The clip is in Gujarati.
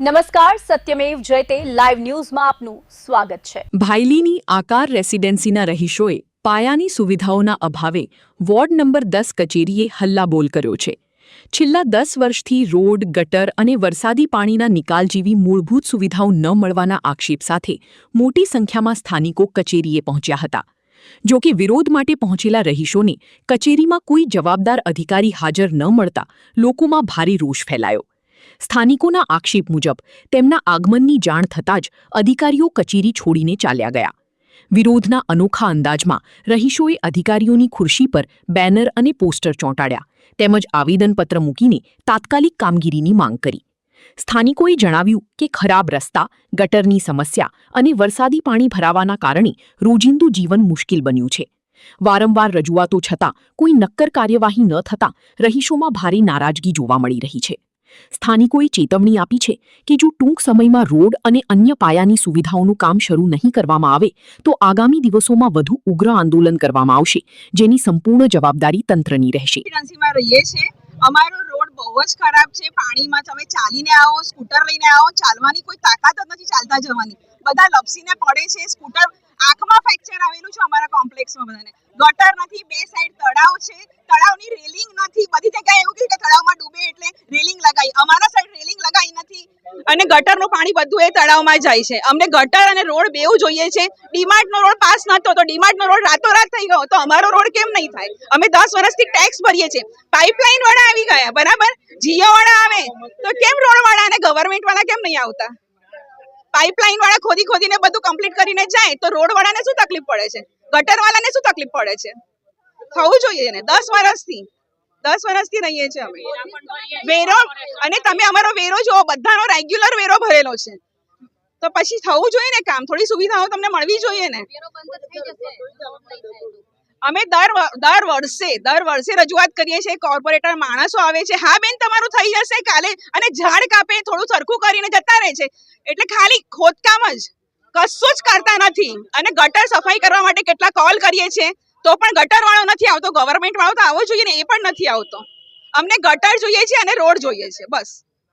નમસ્કાર, સત્યમેવ જયતે લાઈવ ન્યૂઝમાં આપનું સ્વાગત છે। ભાયલીની આકાર રેસિડેન્સીના રહીશોએ પાયાની સુવિધાઓના અભાવે વોર્ડ નંબર 10 કચેરીએ હલ્લાબોલ કર્યો છે। છેલ્લા 10 વર્ષથી રોડ, ગટર અને વરસાદી પાણીના નિકાલ જેવી મૂળભૂત સુવિધાઓ ન મળવાના આક્ષેપ સાથે મોટી સંખ્યામાં સ્થાનિકો કચેરીએ પહોંચ્યા હતા। જો કે વિરોધ માટે પહોંચેલા રહીશોને કચેરીમાં કોઈ જવાબદાર અધિકારી હાજર ન મળતા લોકોમાં ભારે રોષ ફેલાયો। સ્થાનિકોના આક્ષેપ મુજબ તેમના આગમનની જાણ થતાં જ અધિકારીઓ કચેરી છોડીને ચાલ્યા ગયા। વિરોધના અનોખા અંદાજમાં રહીશોએ અધિકારીઓની ખુરશી પર બેનર અને પોસ્ટર ચોંટાડ્યા તેમજ આવેદનપત્ર મૂકીને તાત્કાલિક કામગીરીની માંગ કરી। સ્થાનિકોએ જણાવ્યું કે ખરાબ રસ્તા, ગટરની સમસ્યા અને વરસાદી પાણી ભરાવાના કારણે રોજિંદુ જીવન મુશ્કેલ બન્યું છે। વારંવાર રજૂઆતો છતાં કોઈ નક્કર કાર્યવાહી ન થતાં રહીશોમાં ભારે નારાજગી જોવા મળી રહી છે। સ્થાનિકોએ ચેતવણી આપી છે કે જો ટૂંક સમયમાં રોડ અને અન્ય પાયાની સુવિધાઓનું કામ શરૂ નહીં કરવામાં આવે તો આગામી દિવસોમાં વધુ ઉગ્ર આંદોલન કરવામાં આવશે, જેની સંપૂર્ણ જવાબદારી તંત્રની રહેશે। અમારો રોડ બહુ જ ખરાબ છે। પાણીમાં તમે ચાલીને આવો, સ્કૂટર લઈને આવો, ચાલવાની કોઈ તાકાત જ નથી ચાલતા જવાની। બધા લપસીને પડે છે। સ્કૂટર આંખમાં ફ્રેક્ચર આવેલું છે અમારા કોમ્પ્લેક્સમાં બધાને। ગટર નથી, બે સાઈડ તળાવ છે, તળાવની રેલિંગ નથી। બધી જગ્યાએ એવું કે તળાવમાં ડૂબે એટલે રેલિંગ લગાવી, અમારા સાઈડ રેલિંગ લગાવી નથી અને ગટરનું પાણી બધું એ તળાવમાં જાય છે। અમને ગટર અને રોડ બેઉ જોઈએ છે। ડીમાર્ટનો રોડ પાસ નતો તો ડીમાર્ટનો રોડ રાતોરાત થઈ ગયો તો અમારો રોડ કેમ નહીં થાય? અમે 10 વર્ષથી ટેક્સ ભરીએ છીએ। પાઇપલાઇન વાળા આવી ગયા, બરાબર, જીઓ વાળા આવે તો કેમ રોડ વાળા અને ગવર્નમેન્ટ વાળા કેમ નહીં આવતા? પાઇપલાઇન વાળા ખોદીને બધું કમ્પ્લીટ કરીને જાય તો રોડ વાળાને શું તકલીફ પડે છે? ગટર વાળાને શું તકલીફ પડે છે? થવું જોઈએ ને। 10 વર્ષથી રહીએ છીએ અમે વેરો, અને તમે અમારો વેરો જો બધાનો રેગ્યુલર વેરો ભરેલો છે તો પછી થવું જોઈએ ને કામ। થોડી સુવિધાઓ તમને મળવી જોઈએ ને। અમે દર વર્ષે રજૂઆત કરીએ છીએ। કોર્પોરેટર માણસો આવે છે, હા બેન તમારું થઈ જશે કાલે, અને ઝાડ કાપે થોડું સરખું કરીને જતા રહે છે। એટલે ખાલી ખોદકામ જ, કશું જ કરતા નથી। અને ગટર સફાઈ કરવા માટે કેટલા કોલ કરીએ છીએ તો પણ ગટર વાળો નથી આવતો, ગવર્નમેન્ટ વાળો તો આવવો જોઈએ ને, એ પણ નથી આવતો। અમને ગટર જોઈએ છે અને રોડ જોઈએ છે, બસ।